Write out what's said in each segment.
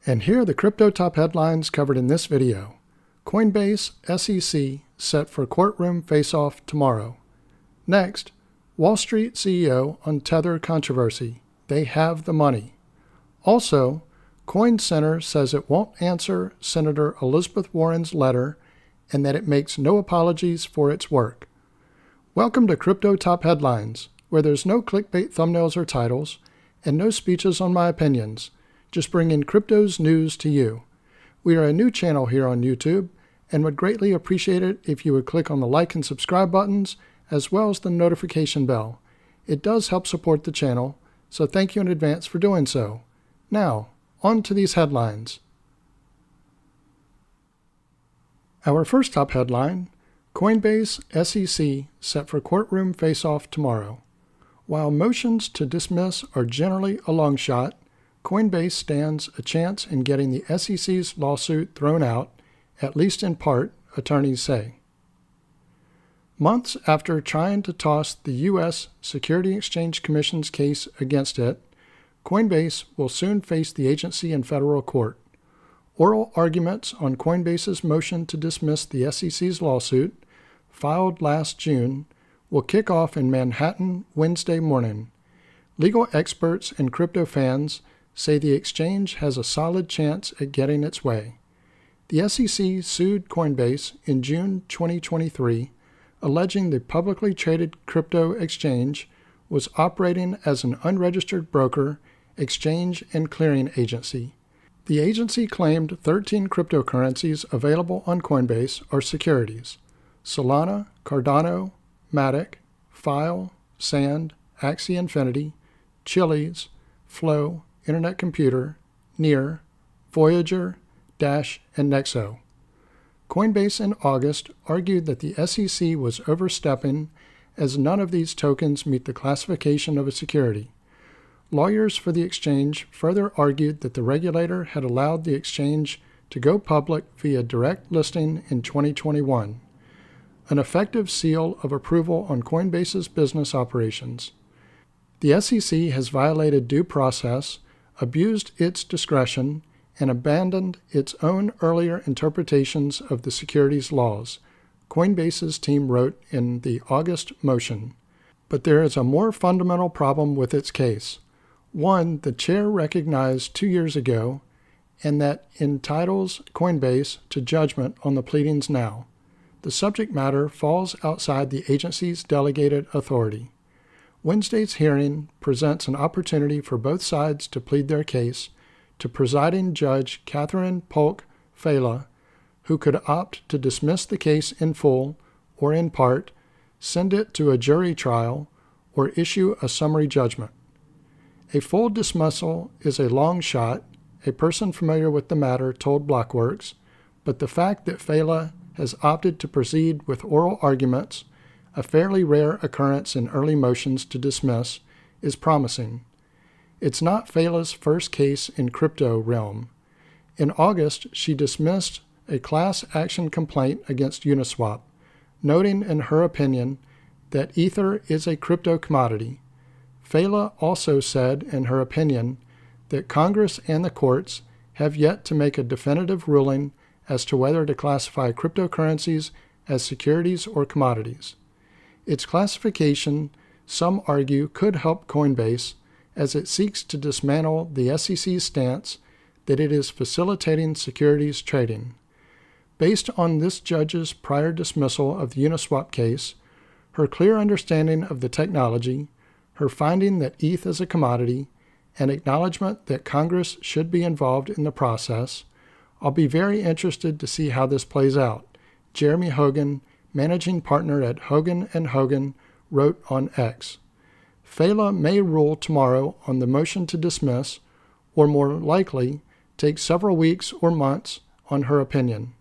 And here are the crypto top headlines covered in this video. Coinbase SEC set for courtroom face-off tomorrow. Next, Wall Street CEO on Tether controversy. They have the money. Also, Coin Center says it won't answer Senator Elizabeth Warren's letter and that it makes no apologies for its work. Welcome to Crypto Top Headlines, where there's no clickbait thumbnails or titles and no speeches on my opinions. Just bringing crypto's news to you. We are a new channel here on YouTube and would greatly appreciate it if you would click on the like and subscribe buttons as well as the notification bell. It does help support the channel, so thank you in advance for doing so. Now, on to these headlines. Our first top headline, Coinbase SEC set for courtroom face-off tomorrow. While motions to dismiss are generally a long shot, Coinbase stands a chance in getting the SEC's lawsuit thrown out, at least in part, attorneys say. Months after trying to toss the U.S. Securities and Exchange Commission's case against it, Coinbase will soon face the agency in federal court. Oral arguments on Coinbase's motion to dismiss the SEC's lawsuit, filed last June, will kick off in Manhattan Wednesday morning. Legal experts and crypto fans say the exchange has a solid chance at getting its way. The SEC sued Coinbase in June 2023, alleging the publicly traded crypto exchange was operating as an unregistered broker, exchange, and clearing agency. The agency claimed 13 cryptocurrencies available on Coinbase are securities: Solana, Cardano, MATIC, File, Sand, Axie Infinity, Chiliz, Flow, Internet Computer, Near, Voyager, Dash, and Nexo. Coinbase in August argued that the SEC was overstepping as none of these tokens meet the classification of a security. Lawyers for the exchange further argued that the regulator had allowed the exchange to go public via direct listing in 2021, an effective seal of approval on Coinbase's business operations. The SEC has violated due process, abused its discretion, and abandoned its own earlier interpretations of the securities laws, Coinbase's team wrote in the August motion. But there is a more fundamental problem with its case, one the chair recognized 2 years ago, and that entitles Coinbase to judgment on the pleadings now. The subject matter falls outside the agency's delegated authority. Wednesday's hearing presents an opportunity for both sides to plead their case to presiding Judge Catherine Polkadot, who could opt to dismiss the case in full or in part, send it to a jury trial, or issue a summary judgment. A full dismissal is a long shot, a person familiar with the matter told Blockworks, but the fact that Fela has opted to proceed with oral arguments, a fairly rare occurrence in early motions to dismiss, is promising. It's not Fela's first case in crypto realm. In August, she dismissed a class action complaint against Uniswap, noting in her opinion that Ether is a crypto commodity. Fela also said in her opinion that Congress and the courts have yet to make a definitive ruling as to whether to classify cryptocurrencies as securities or commodities. Its classification, some argue, could help Coinbase as it seeks to dismantle the SEC's stance that it is facilitating securities trading. Based on this judge's prior dismissal of the Uniswap case, her clear understanding of the technology, her finding that ETH is a commodity, and acknowledgement that Congress should be involved in the process, I'll be very interested to see how this plays out, Jeremy Hogan, managing partner at Hogan & Hogan, wrote on X. Fela may rule tomorrow on the motion to dismiss, or more likely, take several weeks or months on her opinion.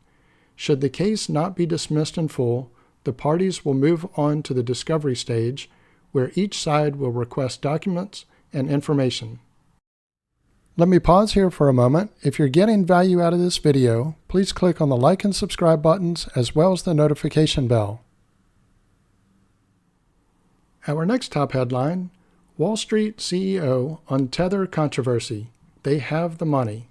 Should the case not be dismissed in full, the parties will move on to the discovery stage, where each side will request documents and information. Let me pause here for a moment. If you're getting value out of this video, please click on the like and subscribe buttons as well as the notification bell. Our next top headline, Wall Street CEO on Tether controversy. They have the money.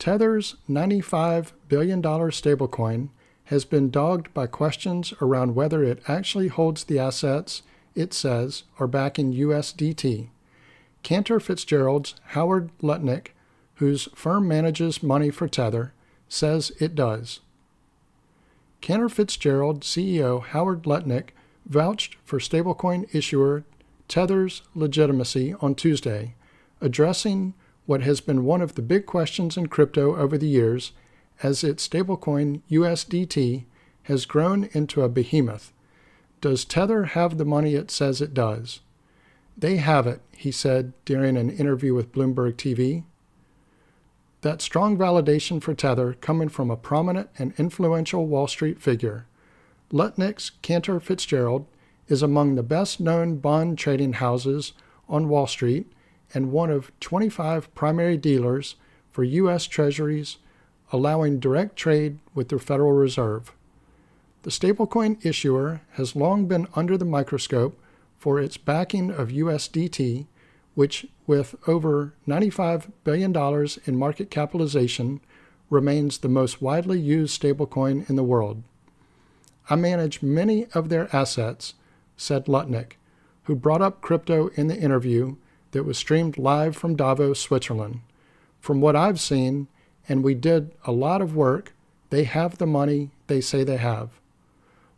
Tether's $95 billion stablecoin has been dogged by questions around whether it actually holds the assets it says are backing USDT. Cantor Fitzgerald's Howard Lutnick, whose firm manages money for Tether, says it does. Cantor Fitzgerald CEO Howard Lutnick vouched for stablecoin issuer Tether's legitimacy on Tuesday, addressing what has been one of the big questions in crypto over the years, as its stablecoin USDT has grown into a behemoth. Does Tether have the money it says it does? They have it, he said during an interview with Bloomberg TV. That strong validation for Tether coming from a prominent and influential Wall Street figure. Lutnick's Cantor Fitzgerald is among the best-known bond trading houses on Wall Street and one of 25 primary dealers for U.S. Treasuries, allowing direct trade with the Federal Reserve. The stablecoin issuer has long been under the microscope for its backing of USDT, which, with over $95 billion in market capitalization, remains the most widely used stablecoin in the world. I manage many of their assets, said Lutnick, who brought up crypto in the interview that was streamed live from Davos, Switzerland. From what I've seen, and we did a lot of work, they have the money they say they have.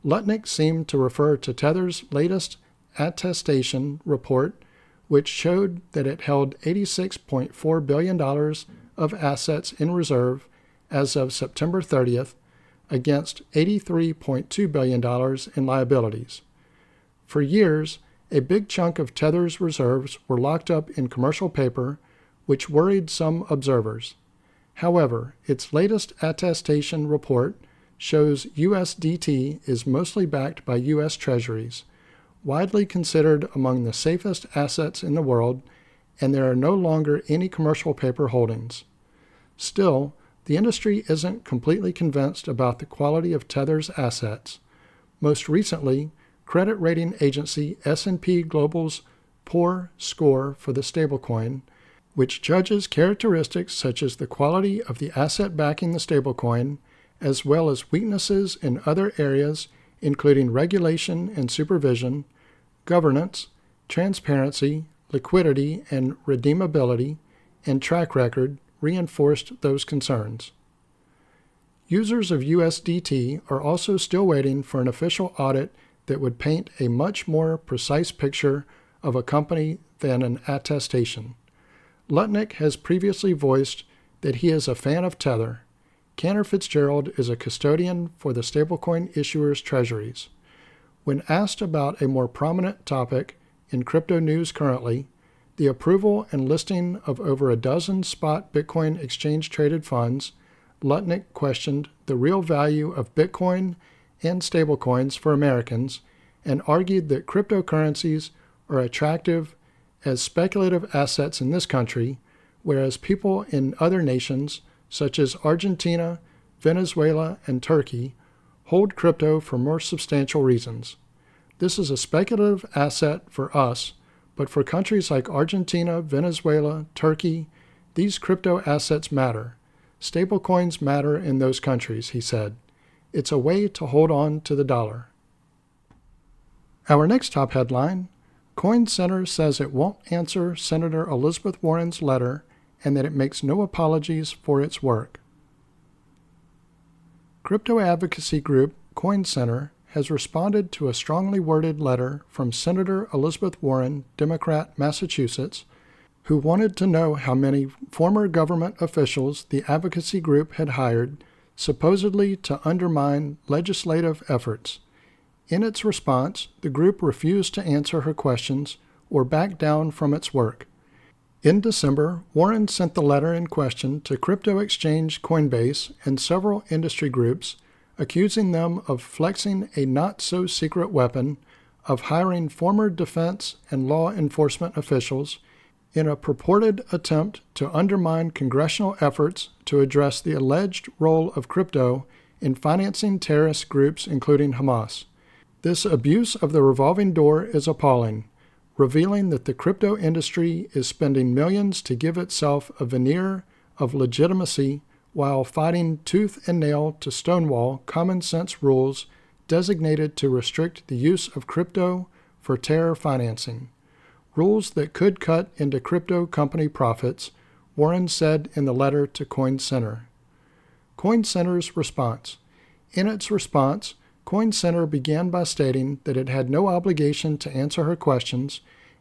Lutnick seemed to refer to Tether's latest attestation report, which showed that it held $86.4 billion of assets in reserve as of September 30th, against $83.2 billion in liabilities. For years, a big chunk of Tether's reserves were locked up in commercial paper, which worried some observers. However, its latest attestation report shows USDT is mostly backed by U.S. Treasuries, widely considered among the safest assets in the world, and there are no longer any commercial paper holdings. Still, the industry isn't completely convinced about the quality of Tether's assets. Most recently, credit rating agency S&P Global's Poor score for the stablecoin, which judges characteristics such as the quality of the asset backing the stablecoin, as well as weaknesses in other areas including regulation and supervision, governance, transparency, liquidity and redeemability, and track record, reinforced those concerns. Users of USDT are also still waiting for an official audit that would paint a much more precise picture of a company than an attestation. Lutnick has previously voiced that he is a fan of Tether. Cantor Fitzgerald is a custodian for the stablecoin issuer's treasuries. When asked about a more prominent topic in crypto news currently, the approval and listing of over a dozen spot Bitcoin exchange-traded funds, Lutnick questioned the real value of Bitcoin and stablecoins for Americans and argued that cryptocurrencies are attractive as speculative assets in this country, whereas people in other nations, such as Argentina, Venezuela, and Turkey, hold crypto for more substantial reasons. This is a speculative asset for us, but for countries like Argentina, Venezuela, Turkey, these crypto assets matter. Stablecoins matter in those countries, he said. It's a way to hold on to the dollar. Our next top headline, Coin Center says it won't answer Senator Elizabeth Warren's letter and that it makes no apologies for its work. Crypto advocacy group Coin Center has responded to a strongly worded letter from Senator Elizabeth Warren, Democrat, Massachusetts, who wanted to know how many former government officials the advocacy group had hired, supposedly to undermine legislative efforts. In its response, the group refused to answer her questions or back down from its work. In December, Warren sent the letter in question to crypto exchange Coinbase and several industry groups, accusing them of flexing a not-so-secret weapon of hiring former defense and law enforcement officials in a purported attempt to undermine congressional efforts to address the alleged role of crypto in financing terrorist groups, including Hamas. This abuse of the revolving door is appalling, revealing that the crypto industry is spending millions to give itself a veneer of legitimacy while fighting tooth and nail to stonewall common sense rules designated to restrict the use of crypto for terror financing. Rules that could cut into crypto company profits, Warren said in the letter to Coin Center. Coin Center's response. In its response, Coin Center began by stating that it had no obligation to answer her questions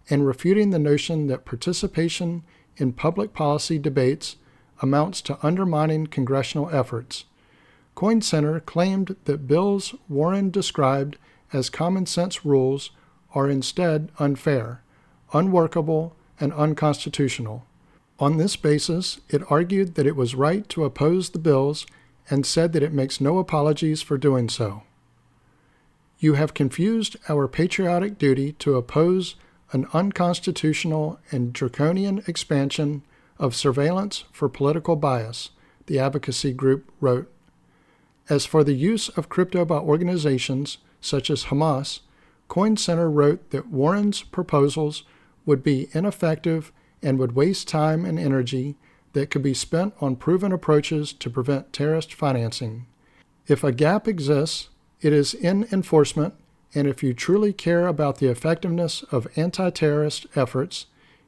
and refuting the notion that participation in public policy debates amounts to undermining congressional efforts. Coin Center claimed that bills Warren described as common sense rules are instead unfair, unworkable, and unconstitutional. On this basis, it argued that it was right to oppose the bills and said that it makes no apologies for doing so. You have confused our patriotic duty to oppose an unconstitutional and draconian expansion of surveillance for political bias, the advocacy group wrote. As for the use of crypto by organizations such as Hamas, Coin Center wrote that Warren's proposals would be ineffective and would waste time and energy that could be spent on proven approaches to prevent terrorist financing. If a gap exists, it is in enforcement, and if you truly care about the effectiveness of anti-terrorist efforts,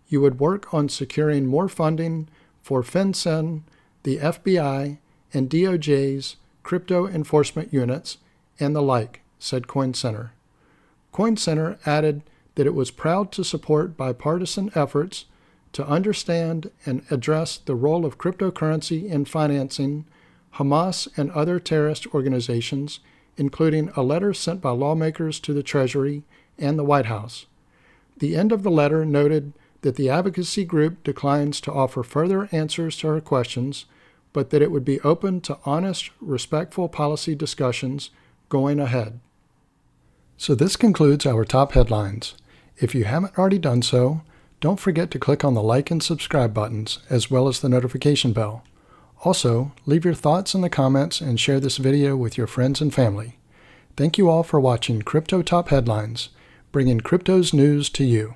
you would work on securing more funding for FinCEN, the FBI, and DOJ's crypto enforcement units, and the like, said Coin Center. Coin Center added that it was proud to support bipartisan efforts to understand and address the role of cryptocurrency in financing Hamas and other terrorist organizations, including a letter sent by lawmakers to the Treasury and the White House. The end of the letter noted that the advocacy group declines to offer further answers to her questions, but that it would be open to honest, respectful policy discussions going ahead. So this concludes our top headlines. If you haven't already done so, don't forget to click on the like and subscribe buttons, as well as the notification bell. Also, leave your thoughts in the comments and share this video with your friends and family. Thank you all for watching Crypto Top Headlines, bringing crypto's news to you.